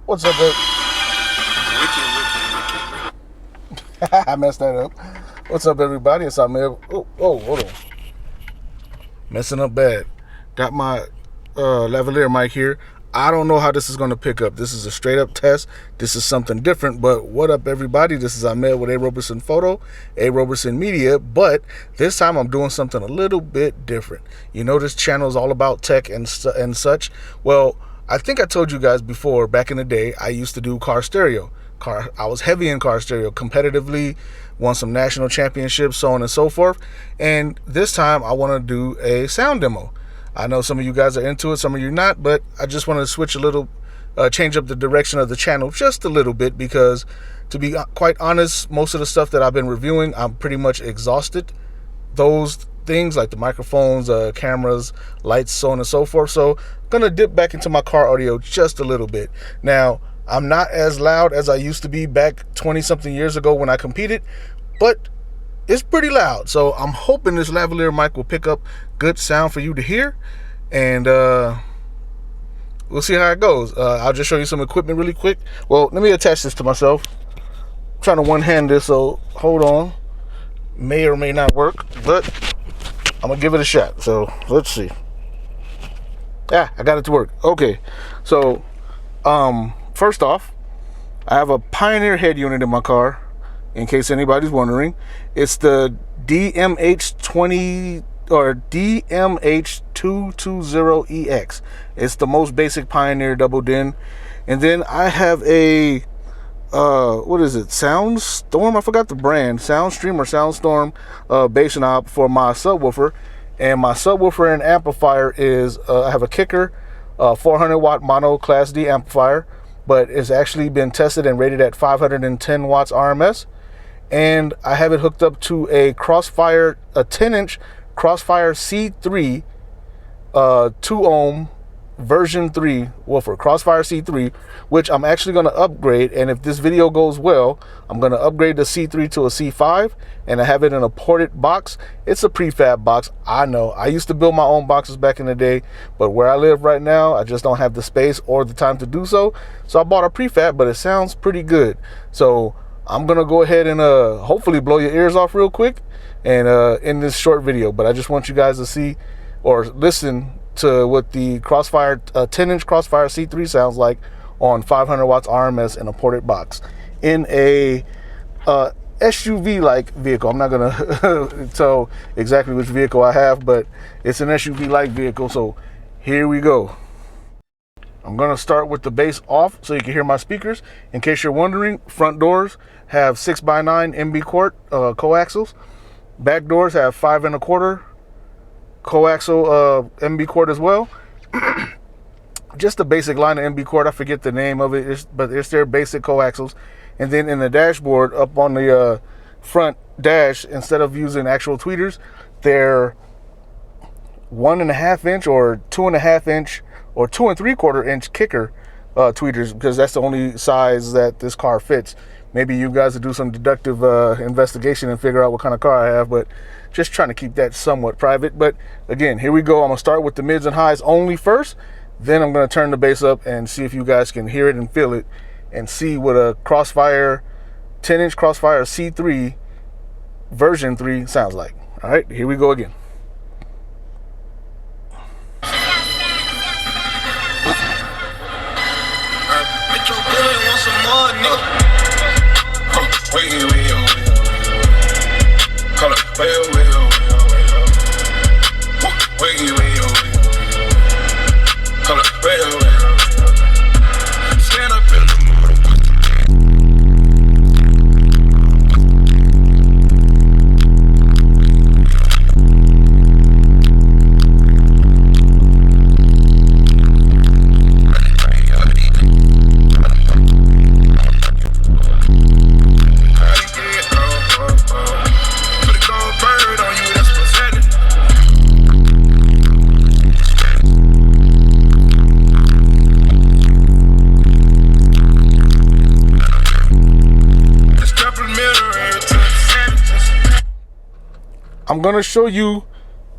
What's up, babe? I messed that up. What's up, everybody? It's Ahmed. Oh, hold on. Messing up bad. Got my lavalier mic here. I don't know how this is going to pick up. This is a straight up test. This is something different. But what up, everybody? This is Ahmed with A. Roberson Photo, A. Roberson Media. But this time I'm doing something a little bit different. You know, this channel is all about tech and such. Well, I think I told you guys before, back in the day, I used to do car stereo. I was heavy in car stereo competitively, won some national championships, so on and so forth. And this time I want to do a sound demo. I know some of you guys are into it, some of you not, but I just want to switch a little, change up the direction of the channel just a little bit, because to be quite honest, most of the stuff that I've been reviewing, I'm pretty much exhausted. Those things like the microphones, cameras, lights, so on and so forth. So I'm going to dip back into my car audio just a little bit. Now, I'm not as loud as I used to be back 20-something years ago when I competed, but it's pretty loud. So I'm hoping this lavalier mic will pick up good sound for you to hear, and we'll see how it goes. I'll just show you some equipment really quick. Well, let me attach this to myself. I'm trying to one-hand this, so hold on. May or may not work, but I'm gonna give it a shot. So let's see. Yeah, I got it to work. Okay, so first off, I have a Pioneer head unit in my car, in case anybody's wondering. It's the DMH20 or DMH220EX. It's the most basic Pioneer double din. And then I have a what is it? Soundstorm? I forgot the brand. Soundstream or Soundstorm bass knob for my subwoofer. And my subwoofer and amplifier is I have a Kicker 400 watt mono class D amplifier, but it's actually been tested and rated at 510 watts RMS. And I have it hooked up to a Crossfire, a 10-inch Crossfire C3 2 ohm version 3 woofer, Crossfire C3, which I'm actually going to upgrade. And if this video goes well, I'm going to upgrade the C3 to a C5, and I have it in a ported box. It's a Pre-Fab box. I know I used to build my own boxes back in the day, but where I live right now, I just don't have the space or the time to do so. So I bought a Pre-Fab, but it sounds pretty good. So I'm gonna go ahead and hopefully blow your ears off real quick and in this short video. But I just want you guys to see or listen to what the Crossfire 10-inch Crossfire C3 sounds like on 500 watts RMS in a ported box in a SUV like vehicle. I'm not gonna tell exactly which vehicle I have, but it's an SUV like vehicle. So here we go. I'm going to start with the bass off so you can hear my speakers. In case you're wondering, front doors have 6x9 MB quart coaxials. Back doors have 5 1/4 coaxial MB quart as well. Just a basic line of MB quart. I forget the name of it, but it's their basic coaxials. And then in the dashboard, up on the front dash, instead of using actual tweeters, they're 1.5 inch or 2.5 inch or 2 3/4 inch Kicker tweeters, because that's the only size that this car fits. Maybe you guys will do some deductive investigation and figure out what kind of car I have, but just trying to keep that somewhat private. But again, here we go. I'm gonna start with the mids and highs only first, then I'm gonna turn the bass up and see if you guys can hear it and feel it and see what a Crossfire 10-inch Crossfire C3 version 3 sounds like. All right, here we go again. I'm going to show you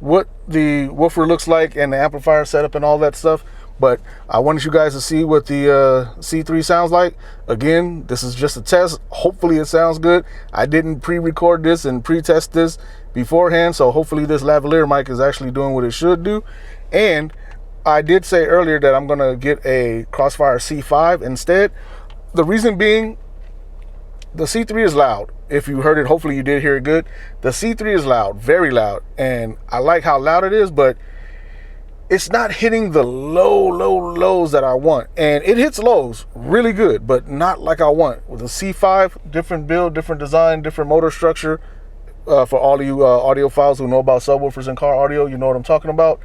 what the woofer looks like and the amplifier setup and all that stuff, But I wanted you guys to see what the C3 sounds like. Again, this is just a test. Hopefully it sounds good. I didn't pre-record this and pre-test this beforehand, so hopefully this lavalier mic is actually doing what it should do. And I did say earlier that I'm gonna get a Crossfire C5 instead. The reason being, the C3 is loud. If you heard it, hopefully you did hear it good. The C3 is loud, very loud, and I like how loud it is, but it's not hitting the lows that I want. And it hits lows really good, but not like I want. With the C5, different build, different design, different motor structure. For all of you audiophiles who know about subwoofers and car audio, you know what I'm talking about.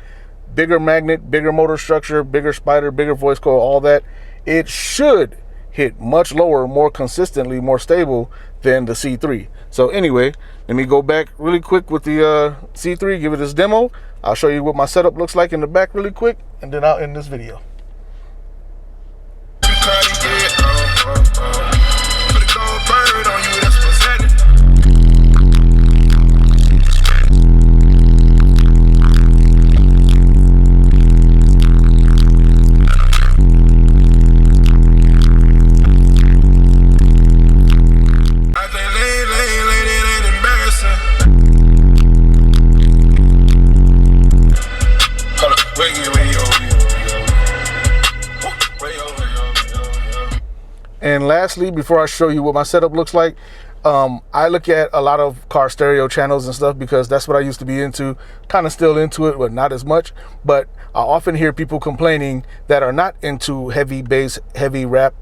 Bigger magnet, bigger motor structure, bigger spider, bigger voice coil, all that. It should hit much lower, more consistently, more stable than the C3. So anyway, let me go back really quick with the C3, give it this demo. I'll show you what my setup looks like in the back really quick, and then I'll end this video. And lastly, before I show you what my setup looks like, I look at a lot of car stereo channels and stuff because that's what I used to be into, kind of still into it, but not as much. But I often hear people complaining that are not into heavy bass, heavy rap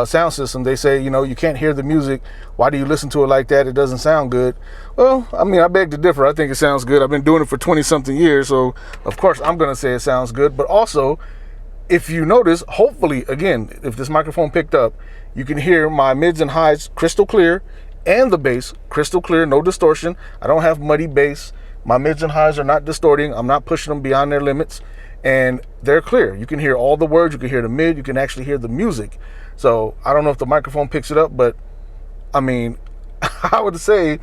sound system. They say, you know, you can't hear the music. Why do you listen to it like that? It doesn't sound good. Well, I mean, I beg to differ. I think it sounds good. I've been doing it for 20-something years, so of course I'm going to say it sounds good. But also, if you notice, hopefully, again, if this microphone picked up, you can hear my mids and highs crystal clear and the bass crystal clear, no distortion. I don't have muddy bass. My mids and highs are not distorting. I'm not pushing them beyond their limits, and they're clear. You can hear all the words. You can hear the mid. You can actually hear the music. So I don't know if the microphone picks it up, but I mean, I would say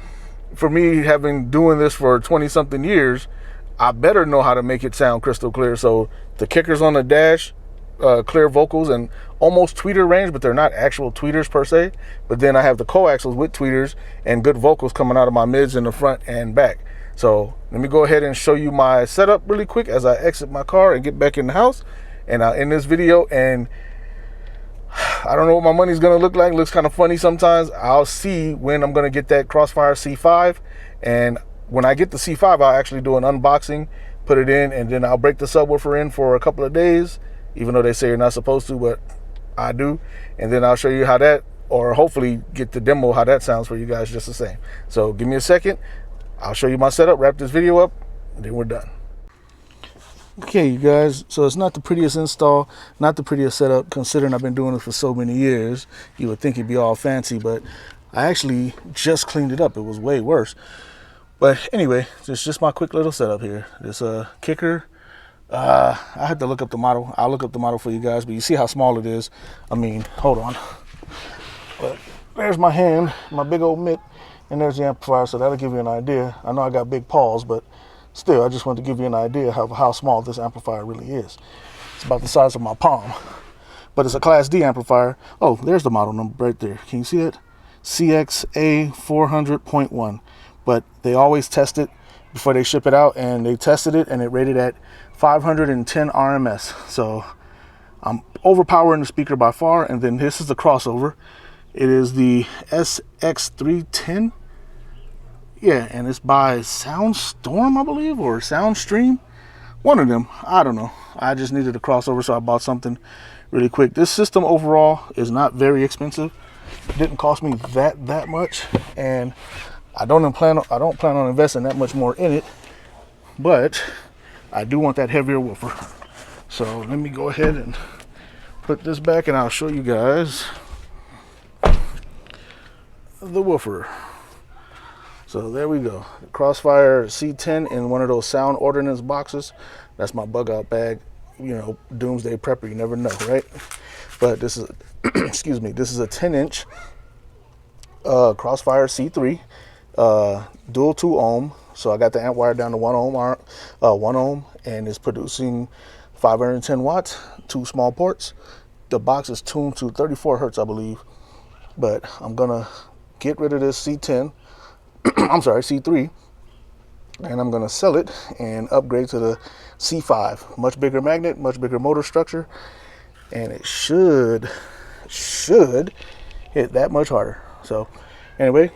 for me, having doing this for 20-something years, I better know how to make it sound crystal clear. So the kickers on the dash, clear vocals and almost tweeter range, but they're not actual tweeters per se. But then I have the coaxials with tweeters and good vocals coming out of my mids in the front and back. So let me go ahead and show you my setup really quick as I exit my car and get back in the house, and I'll end this video. And I don't know what my money's gonna look like. It looks kind of funny sometimes. I'll see when I'm gonna get that Crossfire C5, and when I get the C5, I'll actually do an unboxing, put it in, and then I'll break the subwoofer in for a couple of days, even though they say you're not supposed to, but I do. And then I'll show you how that, or hopefully get the demo how that sounds for you guys just the same. So give me a second. I'll show you my setup, wrap this video up, and then we're done. Okay, you guys, so it's not the prettiest install, not the prettiest setup, considering I've been doing it for so many years. You would think it'd be all fancy, but I actually just cleaned it up. It was way worse. But anyway, it's just my quick little setup here. This kicker, I had to look up the model. I'll look up the model for you guys, but you see how small it is. I mean, hold on. But there's my hand, my big old mitt, and there's the amplifier, so that'll give you an idea. I know I got big paws, but still, I just wanted to give you an idea of how small this amplifier really is. It's about the size of my palm, but it's a Class D amplifier. Oh, there's the model number right there. Can you see it? CXA 400.1. But they always test it before they ship it out, and they tested it, and it rated at 510 RMS. So I'm overpowering the speaker by far. And then this is the crossover. It is the SX310. Yeah, and it's by Soundstorm, I believe, or Soundstream. One of them. I don't know. I just needed a crossover, so I bought something really quick. This system overall is not very expensive. It didn't cost me that much, and I don't plan on investing that much more in it. But I do want that heavier woofer. So let me go ahead and put this back, and I'll show you guys the woofer. So there we go, the Crossfire C10 in one of those sound ordnance boxes. That's my bug out bag, you know, doomsday prepper, you never know, right? But this is, excuse me, this is a 10-inch Crossfire C3, dual 2 ohm. So I got the amp wire down to 1 ohm, and it's producing 510 watts, 2 small ports. The box is tuned to 34 hertz, I believe. But I'm gonna get rid of this C10, I'm sorry, C3, and I'm gonna sell it and upgrade to the C5. Much bigger magnet, much bigger motor structure, and it should hit that much harder. So anyway,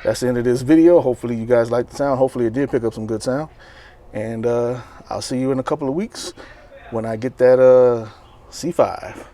that's the end of this video. Hopefully you guys liked the sound. Hopefully it did pick up some good sound. And I'll see you in a couple of weeks when I get that C5.